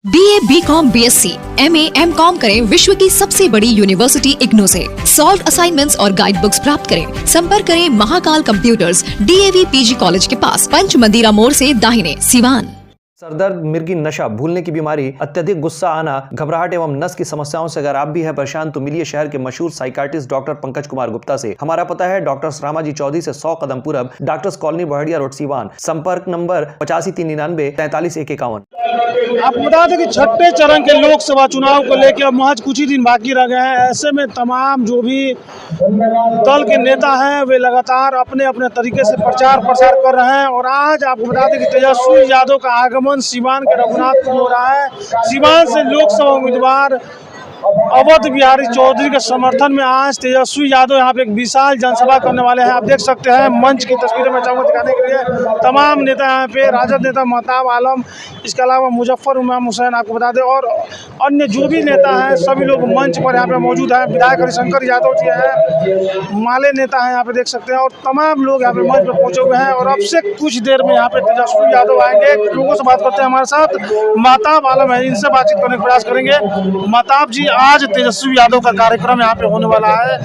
BA, BCom, BSc, MA, MCom करें विश्व की सबसे बड़ी यूनिवर्सिटी इग्नू से। सॉल्व असाइनमेंट्स और गाइड बुक्स प्राप्त करें। संपर्क करें Mahakal computers, DAV PG college के पास, पंच मंदिरा मोड़ से दाहिने, सिवान। सरदर्द, मिर्गी, नशा, भूलने की बीमारी, अत्यधिक गुस्सा आना, घबराहट एवं नस की समस्याओं से अगर आप भी हैं परेशान तो मिलिए शहर के मशहूर साइकाट्रिस्ट डॉक्टर पंकज कुमार गुप्ता से। हमारा पता है डॉक्टर रामाजी चौधरी से 100 कदम पूरब, doctors colony Bahadiya road, Siwan. संपर्क नंबर 85 399 43 151। आपको बता दें कि छठे चरण के लोकसभा चुनाव को लेकर अब महज कुछ ही दिन बाकी रह गए हैं। ऐसे में तमाम जो भी दल के नेता हैं वे लगातार अपने अपने तरीके से प्रचार प्रसार कर रहे हैं। और आज आपको बता दें कि तेजस्वी यादव का आगमन सिवान के रघुनाथपुर में हो रहा है। सिवान से लोकसभा उम्मीदवार अवध बिहारी चौधरी के समर्थन में आज तेजस्वी यादव यहाँ पे एक विशाल जनसभा करने वाले हैं। आप देख सकते हैं मंच की तस्वीरें मैं चाहूँगा दिखाने के लिए। तमाम नेता यहाँ पे, राजद नेता महताब आलम, इसके अलावा मुजफ्फर इमाम हुसैन आपको बता दें, और अन्य जो भी नेता हैं सभी लोग मंच पर यहाँ पे मौजूद हैं। विधायक हरिशंकर यादव जी हैं, माले नेता हैं यहाँ पे देख सकते हैं, और तमाम लोग यहाँ पे मंच पर पहुँचे हुए हैं। और अब से कुछ देर में यहाँ पे तेजस्वी यादव आएंगे। लोगों से बात करते हैं, हमारे साथ महताब आलम है, इनसे बातचीत करने का प्रयास करेंगे। महताब जी, आज तेजस्वी यादव का कार्यक्रम यहाँ पे होने वाला है,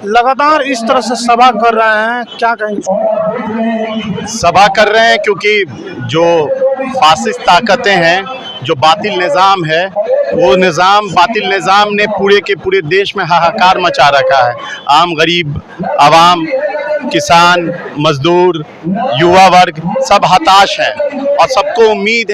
लगातार इस तरह से सभा कर रहे हैं, क्या कहेंगे? सभा कर रहे हैं क्योंकि जो फासिस्ट ताकतें हैं, जो बातिल निज़ाम है, वो बातिल निज़ाम ने पूरे के पूरे देश में हाहाकार मचा रखा है। आम गरीब आवाम, किसान, मजदूर, युवा वर्ग सब हताश हैं और सबको उम्मीद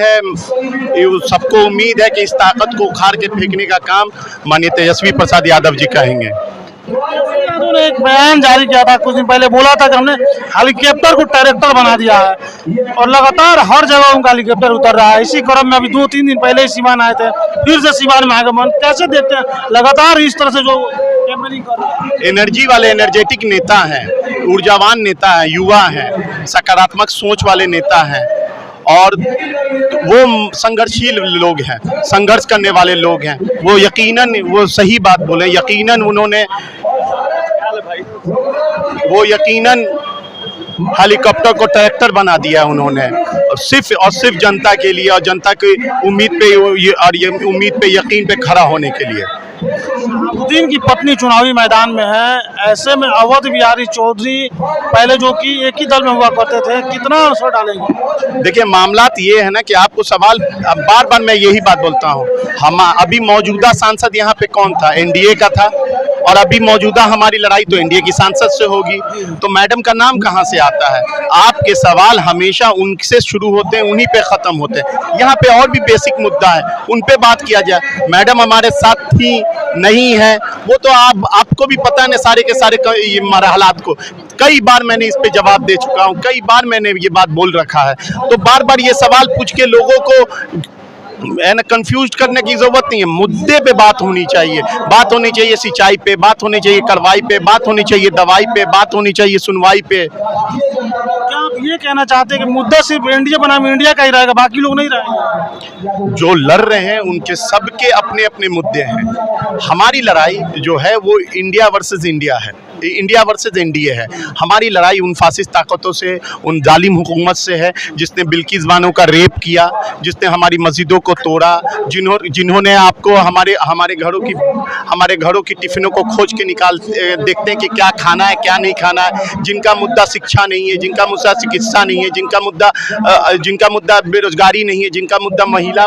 है कि इस ताकत को उखाड़ के फेंकने का काम माननीय तेजस्वी प्रसाद यादव जी करेंगे। यादव ने एक बयान जारी किया था कुछ दिन पहले, बोला था कि हमने हेलीकॉप्टर को ट्रैक्टर बना दिया है और लगातार हर जगह उनका हेलीकॉप्टर उतर रहा है। इसी क्रम में अभी 2-3 दिन पहले ही सिवान आए थे, फिर से सिवान में आगमन। कैसे देखते हैं लगातार इस तरह से जो कैंपेनिंग कर रहे हैं? एनर्जी वाले एनर्जेटिक नेता हैं, ऊर्जावान नेता हैं, युवा हैं, सकारात्मक सोच वाले नेता हैं और वो संघर्षशील लोग हैं, संघर्ष करने वाले लोग हैं। वो यकीनन वो सही बात बोले, यकीनन हेलीकॉप्टर को ट्रैक्टर बना दिया उन्होंने, और सिर्फ जनता के लिए और जनता की उम्मीद पे यकीन पे खड़ा होने के लिए। शहाबुद्दीन की पत्नी चुनावी मैदान में है। ऐसे में अवध बिहारी चौधरी पहले जो कि एक ही दल में हुआ करते थे, कितना असर डालेंगे? देखिए, मामला ये है ना कि आपको सवाल बार बार मैं यही बात बोलता हूँ, हम अभी मौजूदा सांसद यहाँ पे कौन था? एनडीए का था, और अभी मौजूदा हमारी लड़ाई तो एनडीए की सांसद से होगी, तो मैडम का नाम कहाँ से आता है? आपके सवाल हमेशा उनसे शुरू होते हैं, उन्हीं पे ख़त्म होते हैं। यहाँ पे और भी बेसिक मुद्दा है, उन पे बात किया जाए। मैडम हमारे साथ थी, नहीं है, वो तो आपको भी पता है सारे के सारे ये मरहलात को। कई बार मैंने इस पे जवाब दे चुका हूँ, कई बार मैंने ये बात बोल रखा है। तो बार बार ये सवाल पूछ के लोगों को कंफ्यूज करने की जरूरत नहीं है। मुद्दे पे बात होनी चाहिए सिंचाई पे, बात होनी चाहिए कार्रवाई पे, बात होनी चाहिए दवाई पे, बात होनी चाहिए सुनवाई पे। क्या आप ये कहना चाहते हैं कि मुद्दा सिर्फ इंडिया बनाम इंडिया का ही रहेगा, बाकी लोग नहीं रहेंगे? जो लड़ रहे हैं उनके सबके अपने अपने मुद्दे हैं। हमारी लड़ाई जो है वो इंडिया वर्सेस इंडिया है, इंडिया वर्सेस एनडीए है। हमारी लड़ाई उन फासिस्ट ताकतों से, उन जालिम हुकूमत से है जिसने बिल्किस बानो का रेप किया, जिसने हमारी मस्जिदों को तोड़ा, जिन्होंने आपको हमारे घरों की टिफिनों को खोज के देखते हैं कि क्या खाना है क्या नहीं खाना है, जिनका मुद्दा शिक्षा नहीं है, जिनका मुद्दा चिकित्सा नहीं है, जिनका मुद्दा बेरोजगारी नहीं है, जिनका मुद्दा महिला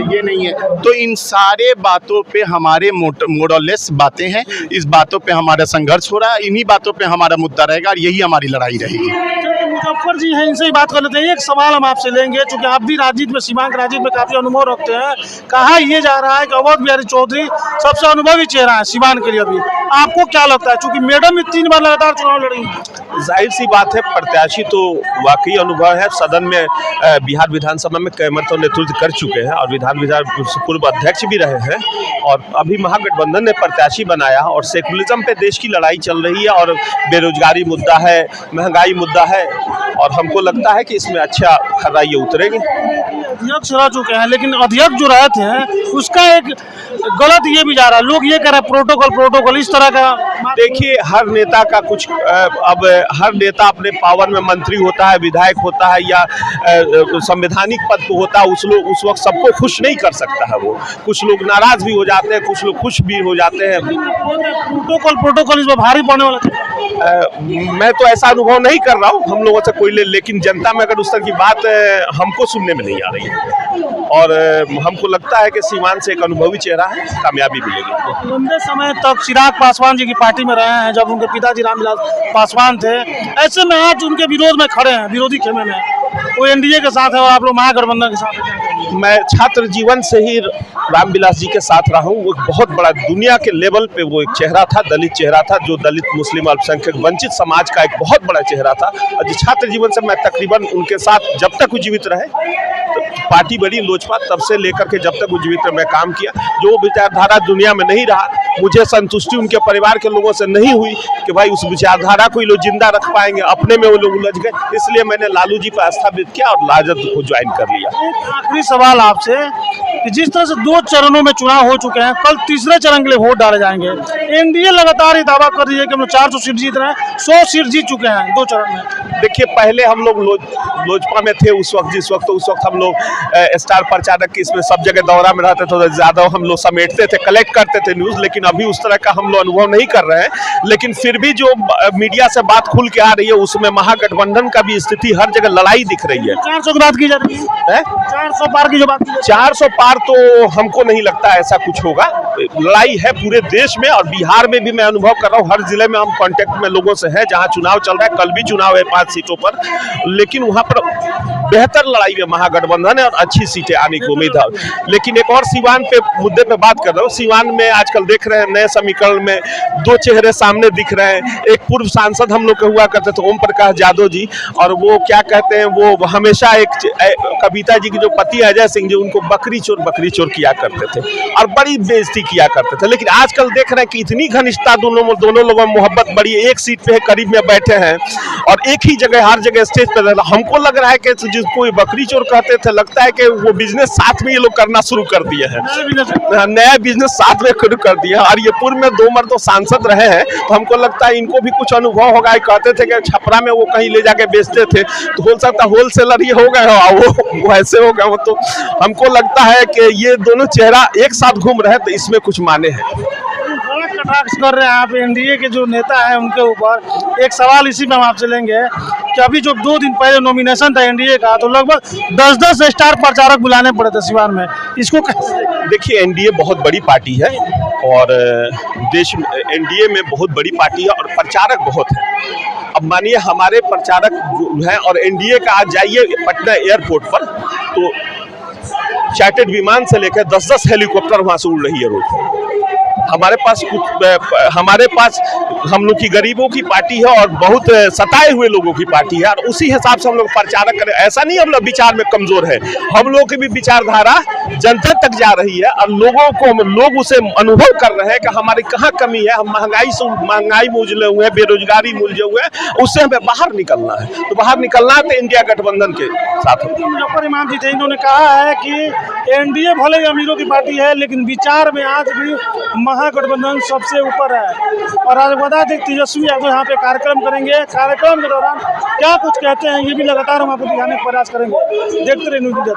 ये नहीं है। तो इन सारे बातों पे हमारे मोरलेस बातें हैं, इस बातों पे हमारा संघर्ष हो रहा है, इन्हीं बातों पे हमारा मुद्दा रहेगा और यही हमारी लड़ाई रहेगी। मुजफ्फर जी हैं, इनसे ही बात कर लेते हैं। एक सवाल हम आपसे लेंगे, क्योंकि आप भी राजनीति में, सीमांक राजनीति में काफी अनुभव रखते हैं। कहा यह जा रहा है कि अवध बिहारी चौधरी सबसे अनुभवी चेहरा है सीवान के लिए। अभी आपको क्या लगता है, चूंकि मैडम भी 3 बार लगातार चुनाव लड़ी? जाहिर सी बात है, प्रत्याशी तो वाकई अनुभव है। सदन में बिहार विधानसभा में कई मरतबा नेतृत्व कर चुके हैं और विधान पूर्व अध्यक्ष भी रहे हैं, और अभी महागठबंधन ने प्रत्याशी बनाया और सेकुलरिज्म पे देश की लड़ाई चल रही है, और बेरोजगारी मुद्दा है, महंगाई मुद्दा है, और हमको लगता है कि इसमें अच्छा खरा ये उतरेंगे। अध्यक्ष रह चुके हैं, लेकिन अध्यक्ष जो रहे थे उसका एक गलत ये भी जा रहा है, लोग ये कह रहे हैं प्रोटोकॉल इस तरह का। देखिए, हर नेता का कुछ अब हर नेता अपने पावर में मंत्री होता है, विधायक होता है या संवैधानिक पद पे होता है, उस वक्त सबको खुश नहीं कर सकता है। वो कुछ लोग नाराज भी हो जाते हैं, कुछ लोग खुश भी हो जाते हैं। प्रोटोकॉल इसमें भारी पड़ने वाला मैं तो ऐसा अनुभव नहीं कर रहा हूँ हम लोगों से कोई लेकिन जनता में अगर उस तरह की बात हमको सुनने में नहीं आ रही है और हमको लगता है कि सीमान से एक अनुभवी चेहरा है, कामयाबी मिलेगी। लंबे समय तक चिराग पासवान जी की पार्टी में रहे हैं, जब उनके पिताजी रामविलास पासवान थे, ऐसे में आज उनके विरोध में खड़े हैं, विरोधी खेमे में। वो एनडीए के साथ है और आप लोग महागठबंधन के साथ हैं। मैं छात्र जीवन से ही रामविलास जी के साथ रहा हूँ। वो एक बहुत बड़ा दुनिया के लेवल पे वो एक चेहरा था, दलित चेहरा था, जो दलित मुस्लिम अल्पसंख्यक वंचित समाज का एक बहुत बड़ा चेहरा था। और जिस छात्र जीवन से मैं तकरीबन उनके साथ जब तक वो जीवित रहे, तो पार्टी बड़ी लोजपा तब से लेकर के जब तक वो जीवित रहे मैं काम किया। जो विचारधारा दुनिया में नहीं रहा, मुझे संतुष्टि उनके परिवार के लोगों से नहीं हुई कि भाई उस विचारधारा को लोग जिंदा रख पाएंगे, अपने में वो लोग उलझ गए, इसलिए मैंने लालू जी पर स्थापित किया और राजद को ज्वाइन कर लिया। एक आखिरी सवाल आपसे कि जिस तरह से 2 चरणों में चुनाव हो चुके हैं, कल तीसरे चरण के लिए वोट डाले जाएंगे। एनडीए लगातार ये दावा कर रही है कि हम लोग 400 सीट जीत रहे हैं, 100 सीट जीत चुके हैं 2 चरण में। देखिए, पहले हम लोग लोजपा में थे उस वक्त हम लोग स्टार प्रचारक की इसमें सब जगह दौरा में रहते थे, ज्यादा हम लोग समेटते थे, कलेक्ट करते थे न्यूज। लेकिन अभी उस तरह का हम लोग अनुभव नहीं कर रहे हैं। लेकिन फिर भी जो मीडिया से बात खुल के आ रही है, उसमें महागठबंधन का भी स्थिति हर जगह लड़ाई दिख रही है। 400 की बात की जा रही है, 400 पार की जो बात की 400 पार तो हमको नहीं लगता ऐसा कुछ होगा। लड़ाई है पूरे देश में और बिहार में भी मैं अनुभव कर रहा हूँ। हर जिले में हम कांटेक्ट में लोगों से हैं जहां चुनाव चल रहा है। कल भी चुनाव है 5 सीटों पर, लेकिन वहां पर बेहतर लड़ाई में महागठबंधन है और अच्छी सीटें आने की उम्मीद है। लेकिन एक और सीवान पे मुद्दे पे बात कर रहा हूँ। सीवान में आजकल देख रहे हैं नए समीकरण में 2 चेहरे सामने दिख रहे हैं। एक पूर्व सांसद हम लोग के हुआ करते थे, ओम प्रकाश यादव जी, और वो क्या कहते हैं, वो हमेशा एक कविता जी के जो पति अजय सिंह जी, उनको बकरी चोर किया करते थे और बड़ी बेइज्जती किया करते थे। लेकिन आजकल देख रहे हैं कि इतनी घनिष्ठता दोनों लोगों में मोहब्बत बड़ी, एक सीट पे करीब में बैठे हैं और एक ही जगह हर जगह स्टेज पे। हमको लग रहा है कि जिसको बकरी चोर कहते थे, लगता है कि वो बिजनेस साथ में ये लोग करना शुरू कर दिए हैं, नया बिजनेस साथ में शुरू कर दिया। और ये पूर्व में 2 मर्द सांसद रहे हैं, तो हमको लगता है इनको भी कुछ अनुभव होगा। कहते थे कि छपरा में वो कहीं ले जाके बेचते थे, तो हो सकता है होलसेलर ही हो गए वो ऐसे हो गए वो। तो हमको लगता है कि ये दोनों चेहरा एक साथ घूम रहे, तो इसमें कुछ माने हैं। कटाक्ष कर रहे हैं आप एनडीए के जो नेता हैं उनके ऊपर। एक सवाल इसी में हम आपसे लेंगे कि अभी जो 2 दिन पहले नॉमिनेशन था एनडीए का, तो लगभग 10-10 स्टार प्रचारक बुलाने पड़े थे सिवान में, इसको कैसे? देखिए, एनडीए बहुत बड़ी पार्टी है और देश में एनडीए में बहुत बड़ी पार्टी है और प्रचारक बहुत है। अब मानिए हमारे प्रचारक जो हैं और एनडीए का आज जाइए पटना एयरपोर्ट पर, तो चार्टर्ड विमान से लेकर 10-10 हेलीकॉप्टर वहां से उड़ रही है रोज। हमारे पास हम लोग की गरीबों की पार्टी है और बहुत सताए हुए लोगों की पार्टी है, और उसी हिसाब से हम लोग प्रचारक करें। ऐसा नहीं हम लोग विचार में कमजोर है, हम लोगों की भी विचारधारा जनता तक जा रही है और लोग उसे अनुभव कर रहे हैं कि हमारी कहाँ कमी है। हम महंगाई में उलझे हुए हैं, बेरोजगारी में उलझे हुए हैं, उससे हमें बाहर निकलना है। तो बाहर निकलना है तो इंडिया गठबंधन के साथ। मुजफ्फर इमाम जी थे, इन्होंने कहा है कि एनडीए भले ही अमीरों की पार्टी है, लेकिन विचार में आज भी महागठबंधन सबसे ऊपर है। और आज बता दें तेजस्वी यादव यहाँ पे कार्यक्रम करेंगे, कार्यक्रम के दौरान क्या कुछ कहते हैं ये भी लगातार हम आपको दिखाने का प्रयास करेंगे। देखते रहिए न्यूज़ इंडिया।